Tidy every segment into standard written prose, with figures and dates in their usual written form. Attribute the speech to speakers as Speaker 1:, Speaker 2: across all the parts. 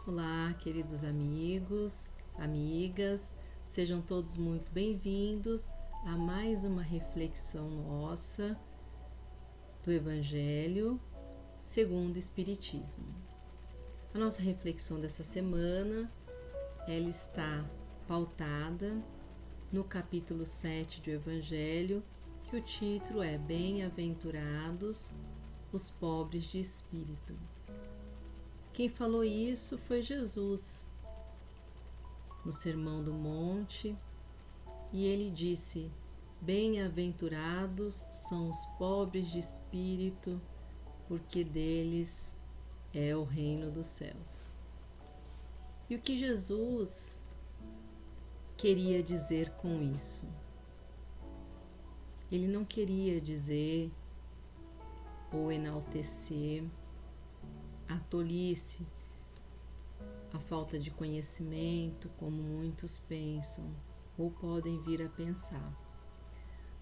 Speaker 1: Olá, queridos amigos, amigas, sejam todos muito bem-vindos a mais uma reflexão nossa do Evangelho segundo o Espiritismo. A nossa reflexão dessa semana, ela está pautada no capítulo 7 do Evangelho, que o título é Bem-aventurados os pobres de espírito. Quem falou isso foi Jesus, no Sermão do Monte, e ele disse: Bem-aventurados são os pobres de espírito, porque deles é o reino dos céus. E o que Jesus queria dizer com isso? Ele não queria dizer ou enaltecer a tolice, a falta de conhecimento, como muitos pensam ou podem vir a pensar.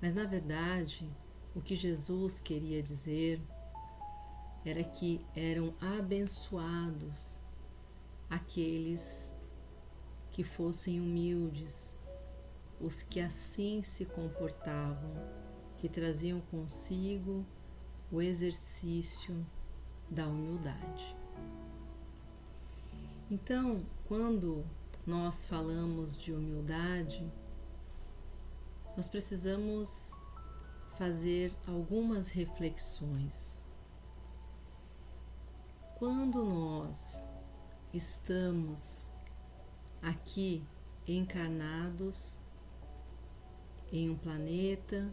Speaker 1: Mas, na verdade, o que Jesus queria dizer era que eram abençoados aqueles que fossem humildes, os que assim se comportavam, que traziam consigo o exercício da humildade. Então, quando nós falamos de humildade, nós precisamos fazer algumas reflexões. Quando nós estamos aqui encarnados em um planeta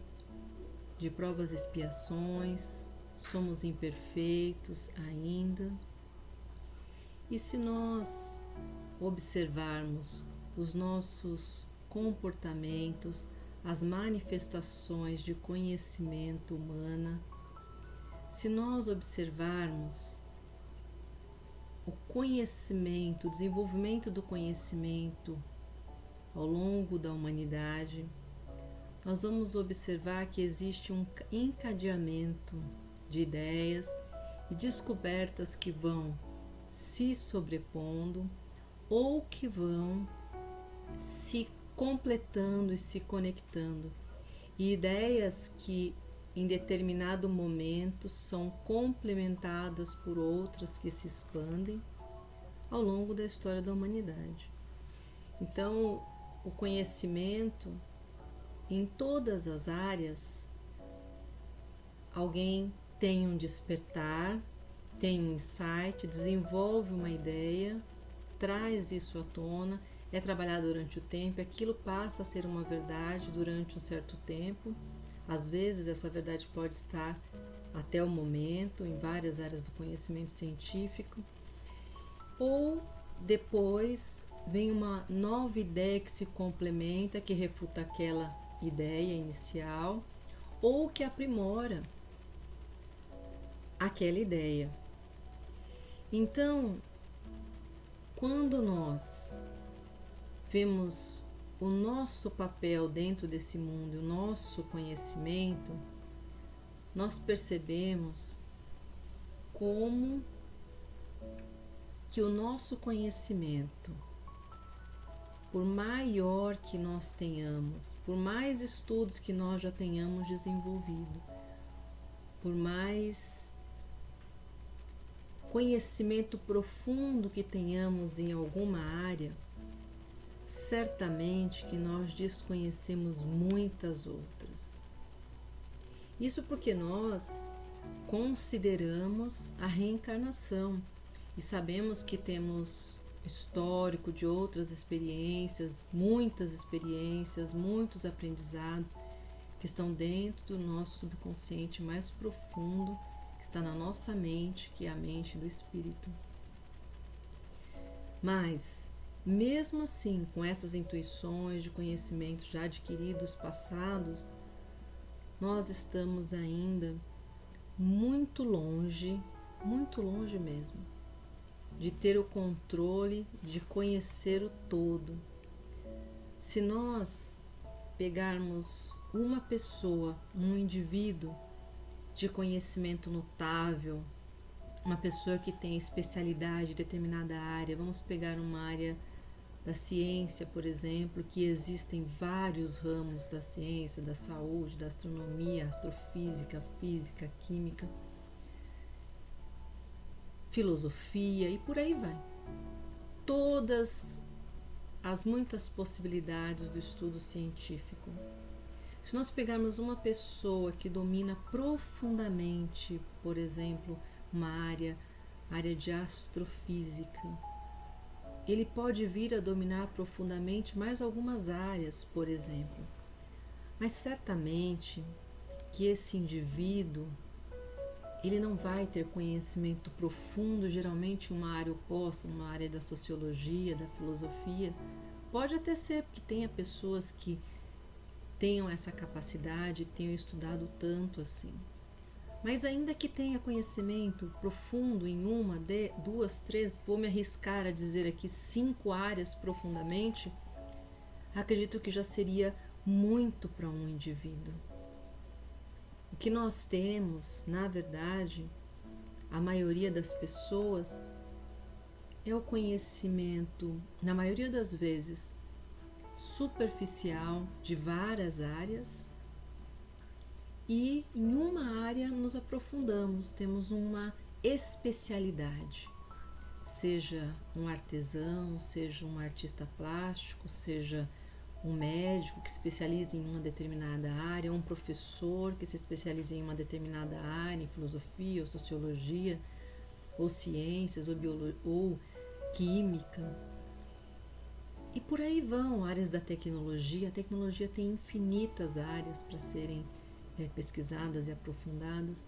Speaker 1: de provas e expiações, somos imperfeitos ainda. E se nós observarmos os nossos comportamentos, as manifestações de conhecimento humana, se nós observarmos o conhecimento, o desenvolvimento do conhecimento ao longo da humanidade, nós vamos observar que existe um encadeamento de ideias e descobertas que vão se sobrepondo ou que vão se completando e se conectando, e ideias que em determinado momento são complementadas por outras que se expandem ao longo da história da humanidade. Então, o conhecimento em todas as áreas, alguém tem um despertar, tem um insight, desenvolve uma ideia, traz isso à tona, é trabalhado durante o tempo, aquilo passa a ser uma verdade durante um certo tempo. Às vezes essa verdade pode estar até o momento em várias áreas do conhecimento científico, ou depois vem uma nova ideia que se complementa, que refuta aquela ideia inicial, ou que aprimora aquela ideia. Então, quando nós vemos o nosso papel dentro desse mundo, o nosso conhecimento, nós percebemos como que o nosso conhecimento, por maior que nós tenhamos, por mais estudos que nós já tenhamos desenvolvido, por mais conhecimento profundo que tenhamos em alguma área, certamente que nós desconhecemos muitas outras. Isso porque nós consideramos a reencarnação e sabemos que temos histórico de outras experiências, muitos aprendizados que estão dentro do nosso subconsciente mais profundo, que está na nossa mente, que é a mente do espírito. Mas, mesmo assim, com essas intuições de conhecimentos já adquiridos, passados, nós estamos ainda muito longe mesmo, de ter o controle, de conhecer o todo. Se nós pegarmos uma pessoa, um indivíduo de conhecimento notável, uma pessoa que tem especialidade em determinada área. Vamos pegar uma área da ciência, por exemplo, que existem vários ramos da ciência, da saúde, da astronomia, astrofísica, física, química, filosofia e por aí vai. Todas as muitas possibilidades do estudo científico. Se nós pegarmos uma pessoa que domina profundamente, por exemplo, uma área de astrofísica, ele pode vir a dominar profundamente mais algumas áreas, por exemplo. Mas certamente que esse indivíduo, ele não vai ter conhecimento profundo, geralmente uma área oposta, uma área da sociologia, da filosofia. Pode até ser que tenha pessoas que tenham essa capacidade, tenham estudado tanto assim. Mas ainda que tenha conhecimento profundo em uma, duas, três, vou me arriscar a dizer aqui 5 áreas profundamente, acredito que já seria muito para um indivíduo. O que nós temos, na verdade, a maioria das pessoas, é o conhecimento, na maioria das vezes, superficial de várias áreas, e em uma área nos aprofundamos, temos uma especialidade, seja um artesão, seja um artista plástico, seja um médico que se especializa em uma determinada área, um professor que se especializa em uma determinada área, em filosofia, ou sociologia, ou ciências, ou biologia, ou química. E por aí vão áreas da tecnologia. A tecnologia tem infinitas áreas para serem pesquisadas e aprofundadas.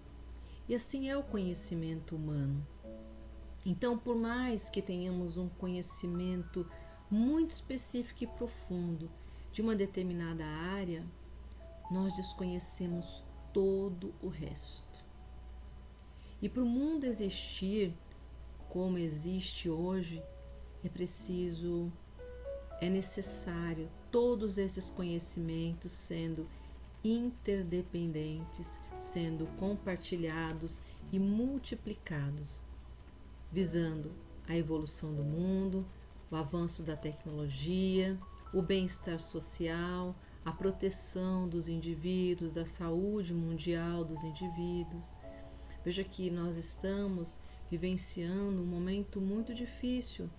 Speaker 1: E assim é o conhecimento humano. Então, por mais que tenhamos um conhecimento muito específico e profundo de uma determinada área, nós desconhecemos todo o resto. E para o mundo existir como existe hoje, é necessário todos esses conhecimentos sendo interdependentes, sendo compartilhados e multiplicados, visando a evolução do mundo, o avanço da tecnologia, o bem-estar social, a proteção dos indivíduos, da saúde mundial dos indivíduos. Veja que nós estamos vivenciando um momento muito difícil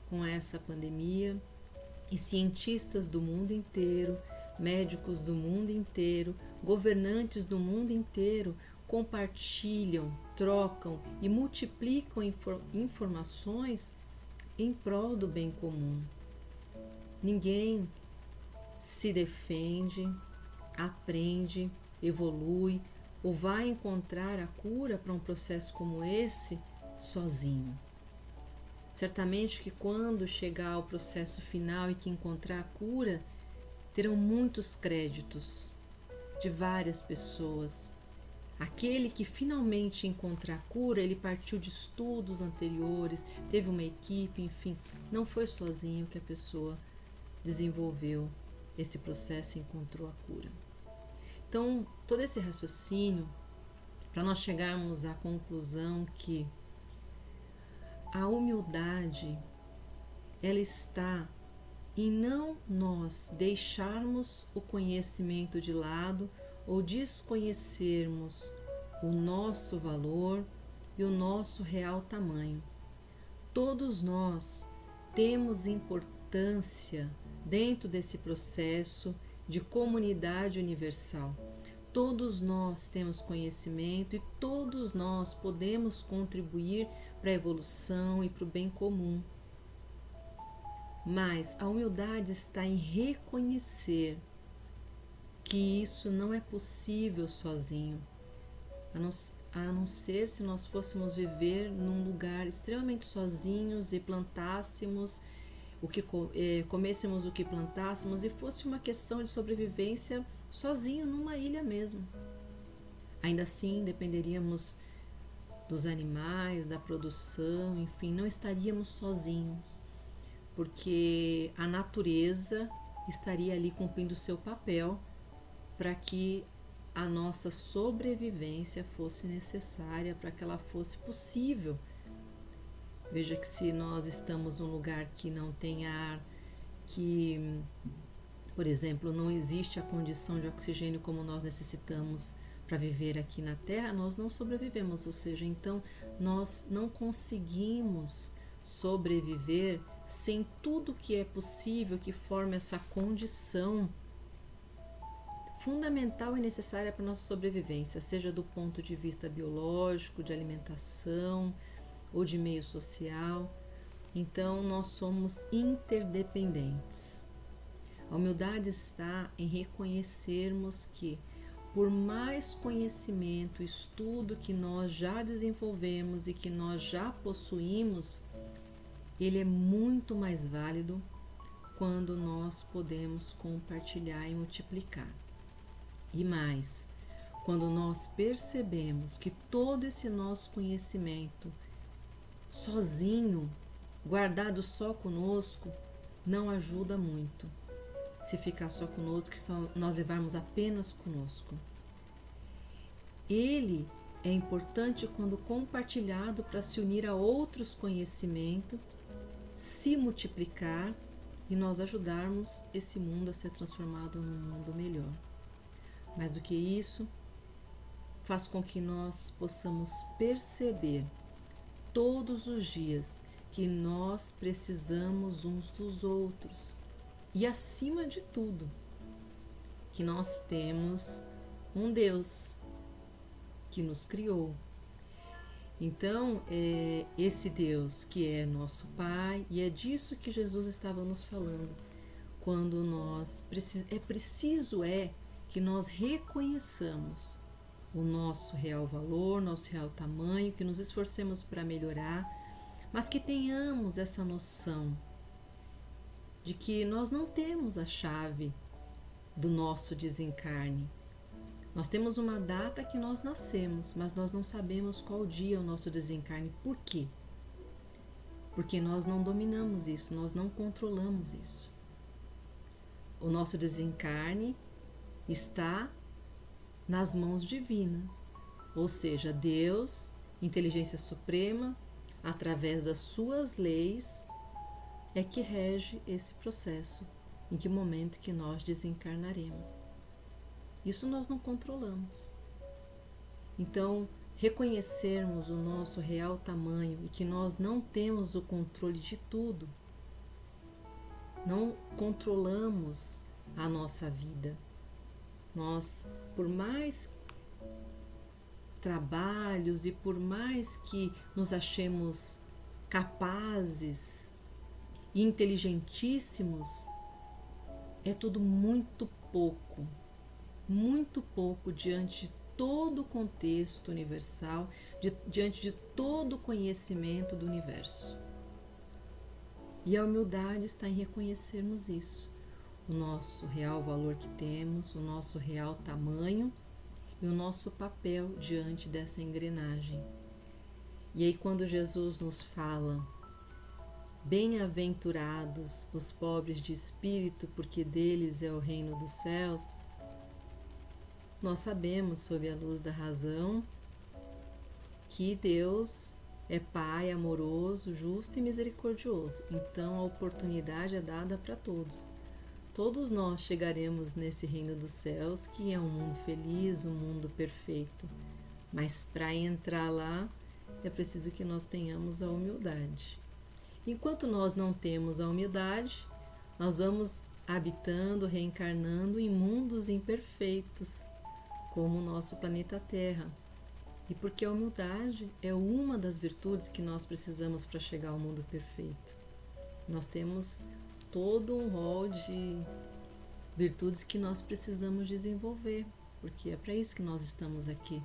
Speaker 1: com essa pandemia, e cientistas do mundo inteiro, médicos do mundo inteiro, governantes do mundo inteiro compartilham, trocam e multiplicam informações em prol do bem comum. Ninguém se defende, aprende, evolui ou vai encontrar a cura para um processo como esse sozinho. Certamente que quando chegar ao processo final e que encontrar a cura, terão muitos créditos de várias pessoas. Aquele que finalmente encontrar a cura, ele partiu de estudos anteriores, teve uma equipe, enfim, não foi sozinho que a pessoa desenvolveu esse processo e encontrou a cura. Então, todo esse raciocínio, para nós chegarmos à conclusão que a humildade, ela está em não nós deixarmos o conhecimento de lado ou desconhecermos o nosso valor e o nosso real tamanho. Todos nós temos importância dentro desse processo de comunidade universal. Todos nós temos conhecimento e todos nós podemos contribuir para a evolução e para o bem comum. Mas a humildade está em reconhecer que isso não é possível sozinho, a não ser se nós fôssemos viver num lugar extremamente sozinhos e plantássemos comêssemos o que plantássemos e fosse uma questão de sobrevivência sozinho numa ilha mesmo. Ainda assim, dependeríamos dos animais, da produção, enfim, não estaríamos sozinhos, porque a natureza estaria ali cumprindo o seu papel para que a nossa sobrevivência fosse necessária, para que ela fosse possível. Veja que se nós estamos num lugar que não tem ar, que, por exemplo, não existe a condição de oxigênio como nós necessitamos para viver aqui na Terra, nós não sobrevivemos, ou seja, então nós não conseguimos sobreviver sem tudo que é possível que forme essa condição fundamental e necessária para a nossa sobrevivência, seja do ponto de vista biológico, de alimentação ou de meio social. Então, nós somos interdependentes. A humildade está em reconhecermos que, por mais conhecimento, estudo que nós já desenvolvemos e que nós já possuímos, ele é muito mais válido quando nós podemos compartilhar e multiplicar. E mais, quando nós percebemos que todo esse nosso conhecimento sozinho, guardado só conosco, não ajuda muito. Se ficar só conosco, se nós levarmos apenas conosco. Ele é importante quando compartilhado para se unir a outros conhecimentos, se multiplicar e nós ajudarmos esse mundo a ser transformado num mundo melhor. Mais do que isso, faz com que nós possamos perceber todos os dias que nós precisamos uns dos outros e, acima de tudo, que nós temos um Deus que nos criou. Então, esse Deus que é nosso Pai, e é disso que Jesus estava nos falando, quando preciso que nós reconheçamos o nosso real valor, nosso real tamanho, que nos esforcemos para melhorar, mas que tenhamos essa noção de que nós não temos a chave do nosso desencarne. Nós temos uma data que nós nascemos, mas nós não sabemos qual dia é o nosso desencarne. Por quê? Porque nós não dominamos isso, nós não controlamos isso. O nosso desencarne está nas mãos divinas, ou seja, Deus, inteligência suprema, através das suas leis, é que rege esse processo, em que momento que nós desencarnaremos. Isso nós não controlamos. Então, reconhecermos o nosso real tamanho e que nós não temos o controle de tudo, não controlamos a nossa vida. Nós, por mais trabalhos e por mais que nos achemos capazes e inteligentíssimos, é tudo muito pouco diante de todo o contexto universal, diante de todo o conhecimento do universo. E a humildade está em reconhecermos isso, o nosso real valor que temos, o nosso real tamanho e o nosso papel diante dessa engrenagem. E aí, quando Jesus nos fala: bem-aventurados os pobres de espírito, porque deles é o reino dos céus, nós sabemos, sob a luz da razão, que Deus é Pai amoroso, justo e misericordioso. Então a oportunidade é dada para todos. Todos nós chegaremos nesse reino dos céus, que é um mundo feliz, um mundo perfeito. Mas para entrar lá, é preciso que nós tenhamos a humildade. Enquanto nós não temos a humildade, nós vamos habitando, reencarnando em mundos imperfeitos, como o nosso planeta Terra. E porque a humildade é uma das virtudes que nós precisamos para chegar ao mundo perfeito. Nós temos todo um rol de virtudes que nós precisamos desenvolver, porque é para isso que nós estamos aqui.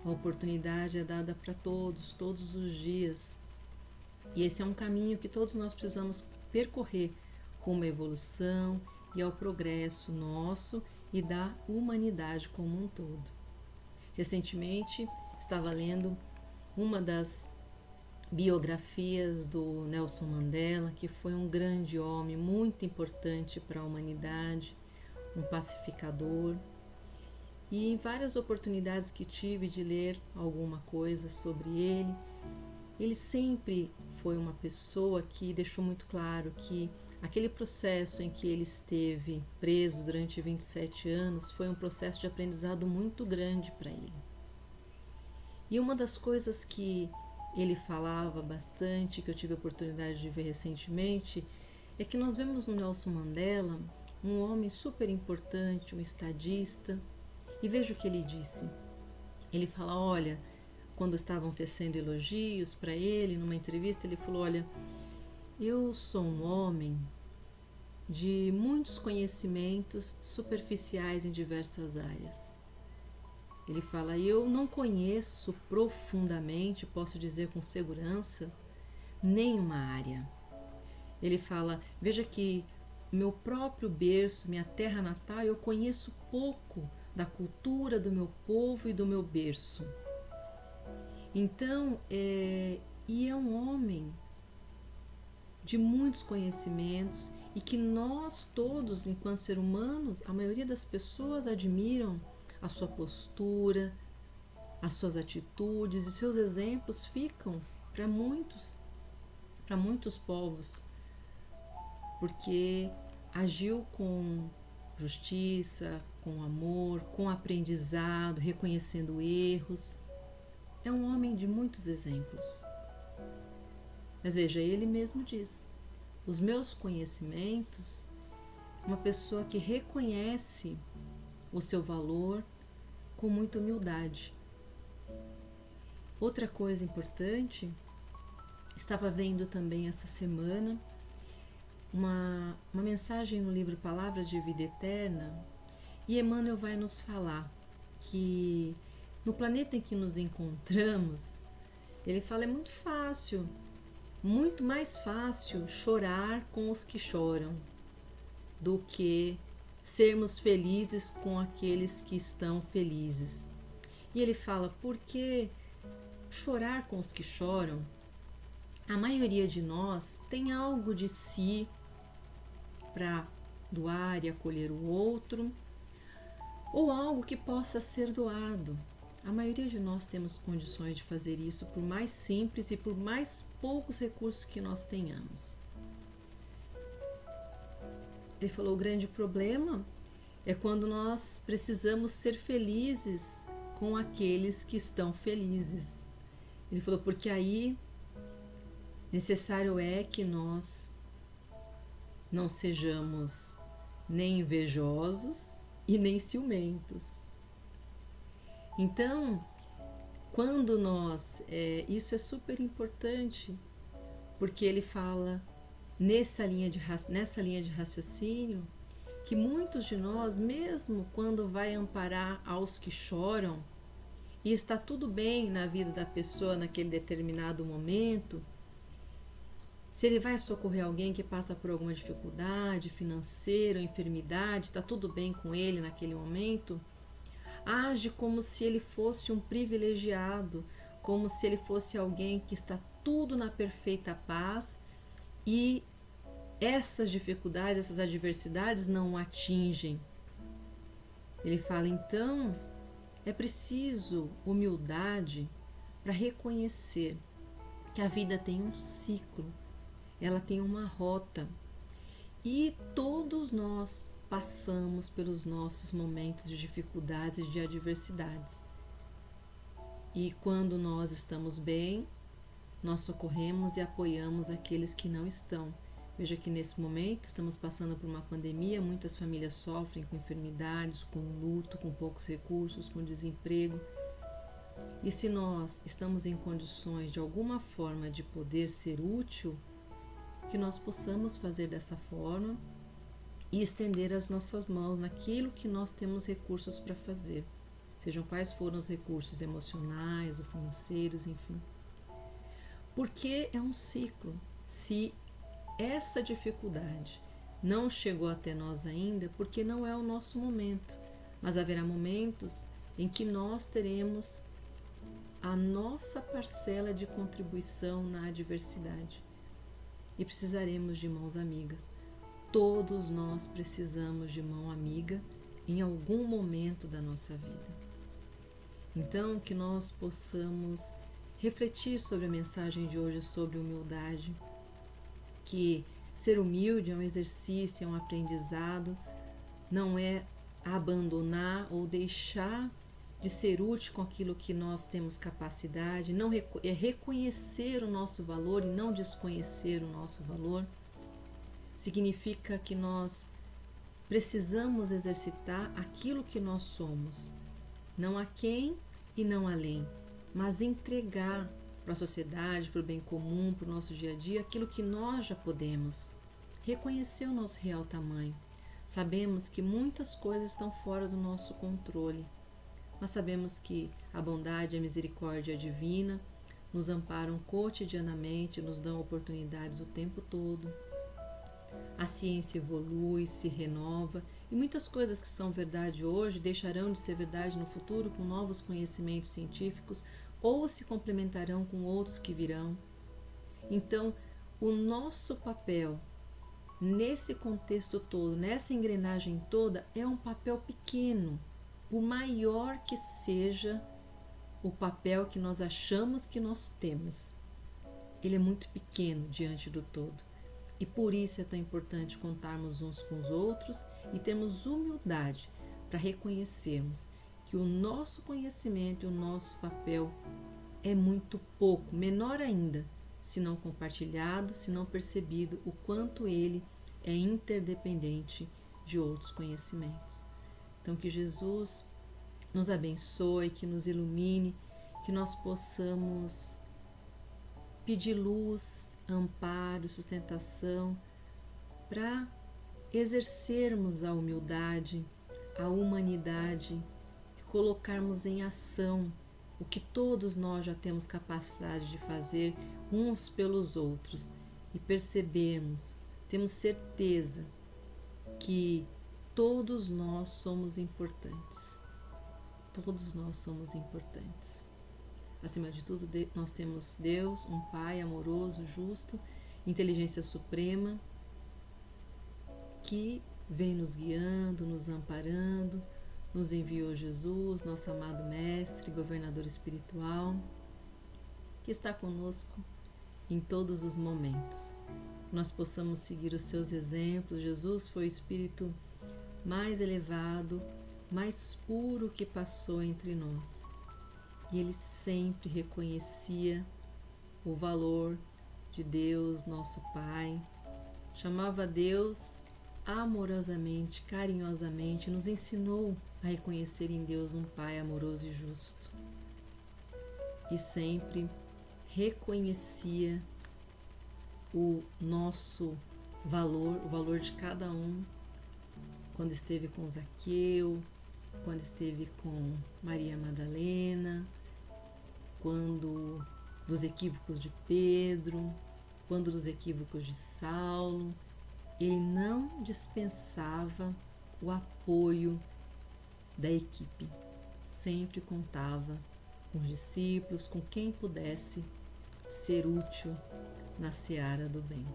Speaker 1: A oportunidade é dada para todos os dias. E esse é um caminho que todos nós precisamos percorrer rumo à evolução e ao progresso nosso e da humanidade como um todo. Recentemente estava lendo uma das biografias do Nelson Mandela, que foi um grande homem, muito importante para a humanidade, um pacificador. E em várias oportunidades que tive de ler alguma coisa sobre ele sempre foi uma pessoa que deixou muito claro que aquele processo em que ele esteve preso durante 27 anos foi um processo de aprendizado muito grande para ele. E uma das coisas que ele falava bastante, que eu tive a oportunidade de ver recentemente, é que nós vemos no Nelson Mandela um homem super importante, um estadista, e veja o que ele disse. Ele fala, olha, quando estavam tecendo elogios para ele, numa entrevista, ele falou, olha, eu sou um homem de muitos conhecimentos superficiais em diversas áreas. Ele fala, eu não conheço profundamente, posso dizer com segurança, nenhuma área. Ele fala, veja que meu próprio berço, minha terra natal, eu conheço pouco da cultura do meu povo e do meu berço. Então, é um homem de muitos conhecimentos e que nós todos, enquanto seres humanos, a maioria das pessoas admiram a sua postura, as suas atitudes e seus exemplos ficam para muitos povos, porque agiu com justiça, com amor, com aprendizado, reconhecendo erros. É um homem de muitos exemplos. Mas veja, ele mesmo diz, os meus conhecimentos, uma pessoa que reconhece o seu valor com muita humildade. Outra coisa importante, estava vendo também essa semana uma mensagem no livro Palavras de Vida Eterna, e Emmanuel vai nos falar que no planeta em que nos encontramos, ele fala, é muito fácil, muito mais fácil chorar com os que choram do que sermos felizes com aqueles que estão felizes. E ele fala, porque chorar com os que choram, a maioria de nós tem algo de si para doar e acolher o outro, ou algo que possa ser doado. A maioria de nós temos condições de fazer isso, por mais simples e por mais poucos recursos que nós tenhamos. Ele falou, o grande problema é quando nós precisamos ser felizes com aqueles que estão felizes. Ele falou, porque aí necessário é que nós não sejamos nem invejosos e nem ciumentos. Então, quando nós, isso é super importante, porque ele fala nessa linha de raciocínio, que muitos de nós, mesmo quando vai amparar aos que choram, e está tudo bem na vida da pessoa naquele determinado momento, se ele vai socorrer alguém que passa por alguma dificuldade financeira ou enfermidade, está tudo bem com ele naquele momento, age como se ele fosse um privilegiado, como se ele fosse alguém que está tudo na perfeita paz e essas dificuldades, essas adversidades não o atingem. Ele fala, então, é preciso humildade para reconhecer que a vida tem um ciclo, ela tem uma rota e todos nós passamos pelos nossos momentos de dificuldades e de adversidades. E quando nós estamos bem, nós socorremos e apoiamos aqueles que não estão. Veja que nesse momento estamos passando por uma pandemia, muitas famílias sofrem com enfermidades, com luto, com poucos recursos, com desemprego. E se nós estamos em condições de alguma forma de poder ser útil, que nós possamos fazer dessa forma e estender as nossas mãos naquilo que nós temos recursos para fazer, sejam quais forem os recursos emocionais ou financeiros, enfim. Porque é um ciclo. Se essa dificuldade não chegou até nós ainda, porque não é o nosso momento, mas haverá momentos em que nós teremos a nossa parcela de contribuição na adversidade e precisaremos de mãos amigas. Todos nós precisamos de mão amiga em algum momento da nossa vida. Então, que nós possamos refletir sobre a mensagem de hoje sobre humildade, que ser humilde é um exercício, é um aprendizado, não é abandonar ou deixar de ser útil com aquilo que nós temos capacidade, não é reconhecer o nosso valor e não desconhecer o nosso valor. Significa que nós precisamos exercitar aquilo que nós somos, não a quem e não além, mas entregar para a sociedade, para o bem comum, para o nosso dia a dia, aquilo que nós já podemos. Reconhecer o nosso real tamanho. Sabemos que muitas coisas estão fora do nosso controle, mas sabemos que a bondade e a misericórdia divina nos amparam cotidianamente, nos dão oportunidades o tempo todo. A ciência evolui, se renova e muitas coisas que são verdade hoje deixarão de ser verdade no futuro com novos conhecimentos científicos ou se complementarão com outros que virão. Então, o nosso papel nesse contexto todo, nessa engrenagem toda, é um papel pequeno, por maior que seja o papel que nós achamos que nós temos. Ele é muito pequeno diante do todo. E por isso é tão importante contarmos uns com os outros e termos humildade para reconhecermos que o nosso conhecimento e o nosso papel é muito pouco, menor ainda, se não compartilhado, se não percebido o quanto ele é interdependente de outros conhecimentos. Então que Jesus nos abençoe, que nos ilumine, que nós possamos pedir luz, amparo, sustentação para exercermos a humildade, a humanidade, colocarmos em ação o que todos nós já temos capacidade de fazer uns pelos outros e percebermos, temos certeza que todos nós somos importantes. Todos nós somos importantes. Acima de tudo, nós temos Deus, um Pai amoroso, justo, inteligência suprema, que vem nos guiando, nos amparando, nos enviou Jesus, nosso amado Mestre, governador espiritual, que está conosco em todos os momentos. Que nós possamos seguir os seus exemplos. Jesus foi o Espírito mais elevado, mais puro que passou entre nós. E ele sempre reconhecia o valor de Deus, nosso Pai, chamava Deus amorosamente, carinhosamente, nos ensinou a reconhecer em Deus um Pai amoroso e justo. E sempre reconhecia o nosso valor, o valor de cada um, quando esteve com Zaqueu, quando esteve com Maria Madalena, quando dos equívocos de Pedro, quando dos equívocos de Saulo. Ele não dispensava o apoio da equipe, sempre contava com os discípulos, com quem pudesse ser útil na seara do bem.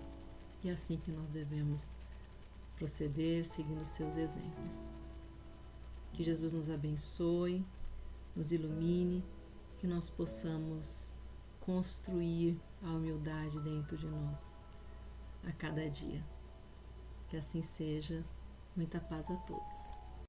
Speaker 1: E é assim que nós devemos proceder, seguindo os seus exemplos. Que Jesus nos abençoe, nos ilumine, que nós possamos construir a humildade dentro de nós a cada dia. Que assim seja. Muita paz a todos.